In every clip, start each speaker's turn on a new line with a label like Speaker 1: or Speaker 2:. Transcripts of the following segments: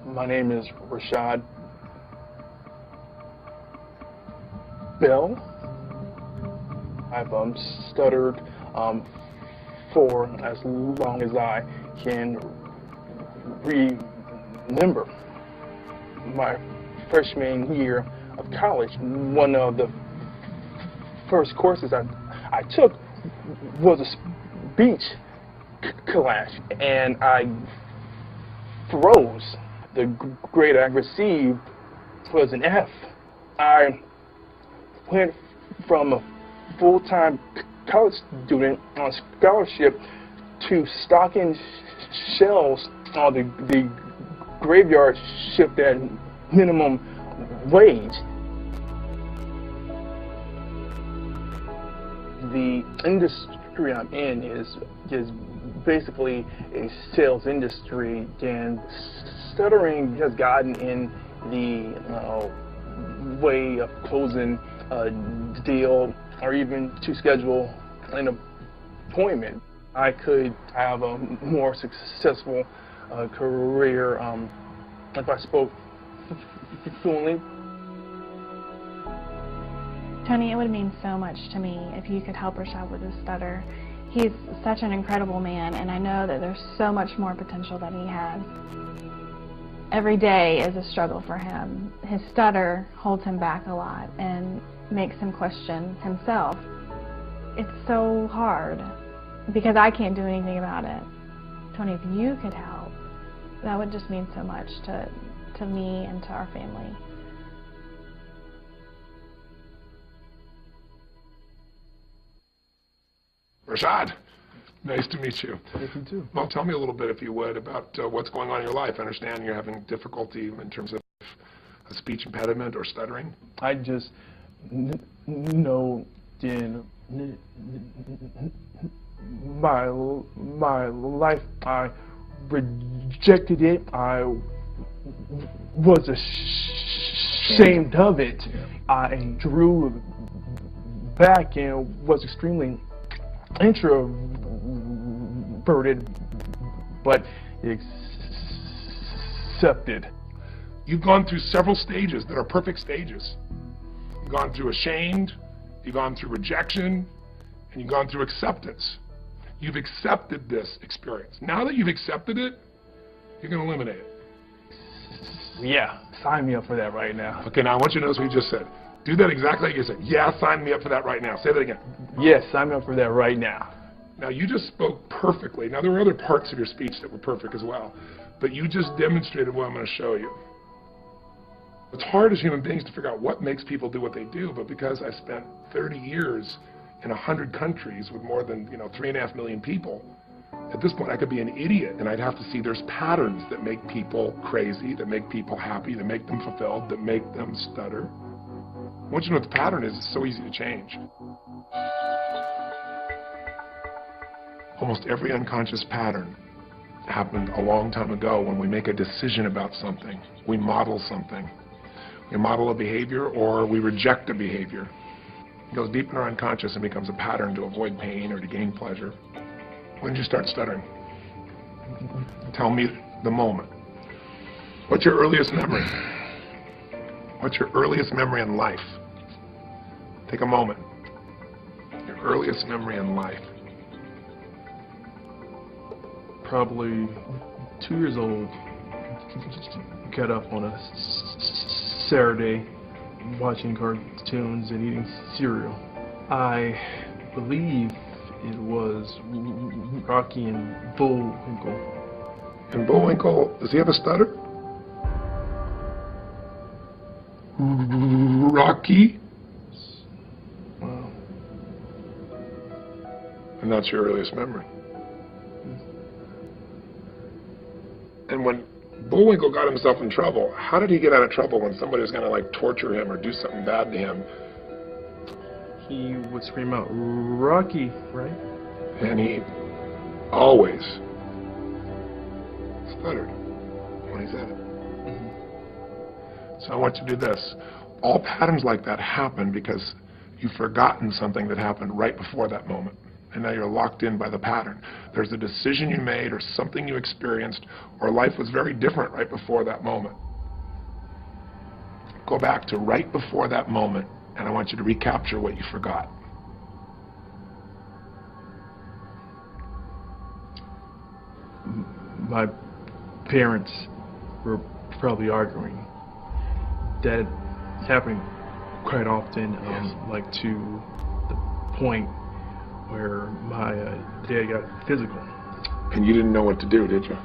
Speaker 1: My name is Rashad Bell. I've stuttered for as long as I can remember. My freshman year of college, one of the first courses I took was a speech class, and I froze. The grade I received was an F. I went from a full-time college student on scholarship to stocking shelves on the graveyard shift at minimum wage. The industry I'm in is basically a sales industry, and stuttering has gotten in the way of closing a deal or even to schedule an appointment. I could have a more successful career if I spoke fluently.
Speaker 2: Tony, it would mean so much to me if you could help Rashad with his stutter. He's such an incredible man, and I know that there's so much more potential that he has. Every day is a struggle for him. His stutter holds him back a lot and makes him question himself. It's so hard because I can't do anything about it. Tony, if you could help, that would just mean so much to me and to our family.
Speaker 3: Rashad, nice to meet you.
Speaker 1: Thank you too.
Speaker 3: Well, tell me a little bit, if you would, about what's going on in your life. I understand you're having difficulty in terms of a speech impediment or stuttering.
Speaker 1: I just know in my life I rejected it. I was ashamed of it. I drew back and was extremely introverted, but accepted.
Speaker 3: You've gone through several stages that are perfect stages. You've gone through ashamed, you've gone through rejection, and you've gone through acceptance. You've accepted this experience. Now that you've accepted it, you're going to eliminate it.
Speaker 1: Yeah, sign me up for that right now.
Speaker 3: Okay, now I want you to notice what you just said. Do that exactly like you said. Yeah, sign me up for that right now. Say that again.
Speaker 1: Yes, sign me up for that right now.
Speaker 3: Now, you just spoke perfectly. Now, there were other parts of your speech that were perfect as well, but you just demonstrated what I'm going to show you. It's hard as human beings to figure out what makes people do what they do, but because I spent 30 years in 100 countries with more than 3.5 million people, at this point I could be an idiot and I'd have to see there's patterns that make people crazy, that make people happy, that make them fulfilled, that make them stutter. Once you know what the pattern is, it's so easy to change. Almost every unconscious pattern happened a long time ago when we make a decision about something. We model something. We model a behavior or we reject a behavior. It goes deep in our unconscious and becomes a pattern to avoid pain or to gain pleasure. When did you start stuttering? Tell me the moment. What's your earliest memory? What's your earliest memory in life? Take a moment. Your earliest memory in life.
Speaker 1: Probably 2 years old. Got up on a Saturday watching cartoons and eating cereal. I believe it was Rocky and Bullwinkle.
Speaker 3: And Bullwinkle, does he have a stutter? Rocky?
Speaker 1: Wow.
Speaker 3: And that's your earliest memory. And when Bullwinkle got himself in trouble, how did he get out of trouble when somebody was going to torture him or do something bad to him?
Speaker 1: He would scream out, "Rocky," right?
Speaker 3: And he always stuttered when he said it. So I want you to do this. All patterns like that happen because you've forgotten something that happened right before that moment. and now you're locked in by the pattern. There's a decision you made or something you experienced, or life was very different right before that moment. Go back to right before that moment, and I want you to recapture what you forgot.
Speaker 1: My parents were probably arguing. That happened quite often, like to the point where my dad got physical.
Speaker 3: And you didn't know what to do, did you?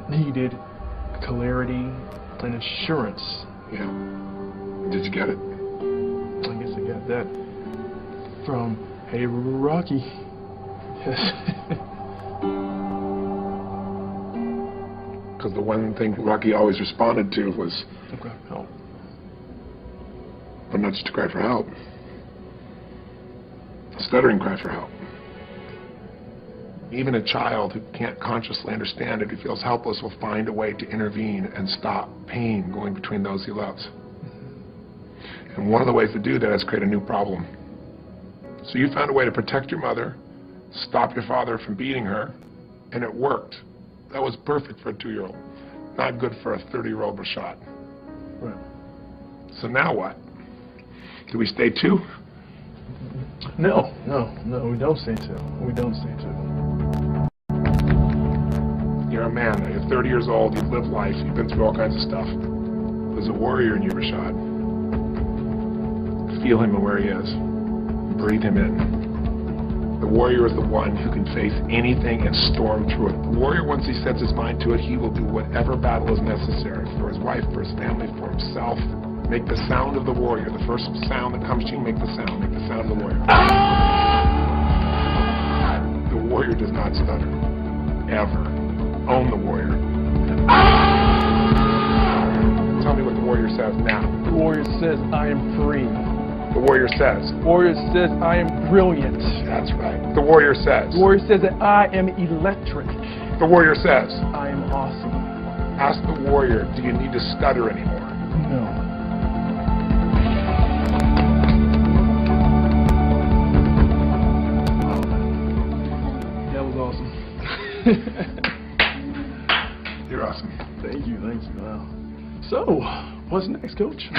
Speaker 1: Needed clarity and assurance.
Speaker 3: Yeah. Did you get it?
Speaker 1: I guess I got that from Hey Rocky.
Speaker 3: Because the one thing Rocky always responded to was,
Speaker 1: Okay, help.
Speaker 3: but not just to cry for help. Stuttering cry for help. Even a child who can't consciously understand it, who feels helpless, will find a way to intervene and stop pain going between those he loves. And one of the ways to do that is create a new problem. So you found a way to protect your mother, stop your father from beating her, and it worked. That was perfect for a 2-year-old. Not good for a 30-year-old Rashad.
Speaker 1: Right.
Speaker 3: So now what? Do we stay 2?
Speaker 1: No, we don't stay 2. We don't stay 2.
Speaker 3: You're a man, you're 30 years old, you've lived life, you've been through all kinds of stuff. There's a warrior in you, Rashad. Feel him and where he is. Breathe him in. The warrior is the one who can face anything and storm through it. The warrior, once he sets his mind to it, he will do whatever battle is necessary for his wife, for his family, for himself. Make the sound of the warrior. The first sound that comes to you, make the sound. Make the sound of the warrior. The warrior does not stutter. Ever. Own the warrior. Tell me what the warrior says now.
Speaker 1: The warrior says, I am free.
Speaker 3: The warrior says.
Speaker 1: The warrior says, I am brilliant.
Speaker 3: That's right. The warrior says.
Speaker 1: The warrior says that I am electric.
Speaker 3: The warrior says.
Speaker 1: I am awesome.
Speaker 3: Ask the warrior, do you need to stutter anymore?
Speaker 1: No. That was awesome.
Speaker 3: You're awesome.
Speaker 1: Thank you. Wow. So, what's next, Coach?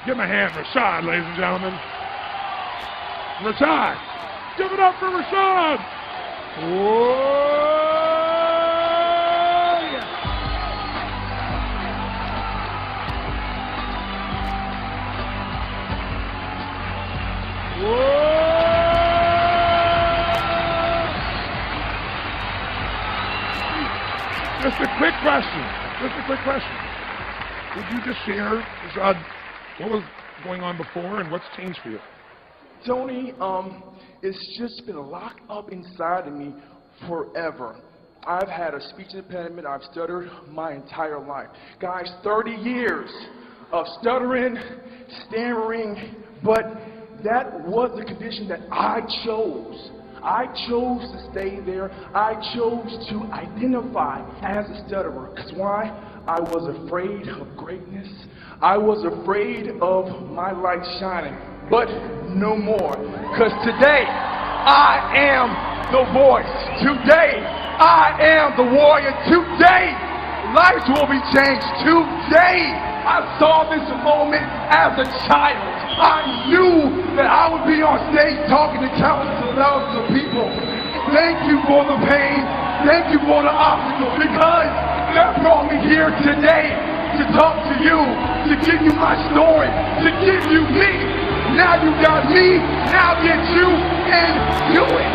Speaker 3: Give him a hand, Rashad, ladies and gentlemen. Rashad. Give it up for Rashad. Whoa, yeah. Whoa. Just a quick question. Would you just share, Rashad, what was going on before and what's changed for you?
Speaker 1: Tony, it's just been locked up inside of me forever. I've had a speech impediment. I've stuttered my entire life. Guys, 30 years of stuttering, stammering, but that was the condition that I chose. I chose to stay there. I chose to identify as a stutterer. Because why? I was afraid of greatness. I was afraid of my light shining, but no more. Because today, I am the voice. Today, I am the warrior. Today, lives will be changed. Today, I saw this moment as a child. I knew that I would be on stage talking to countless of thousands of people. Thank you for the pain. Thank you for the obstacles, because that brought me here today to talk to you, to give you my story, to give you me. Now you got me, now get you, and do it.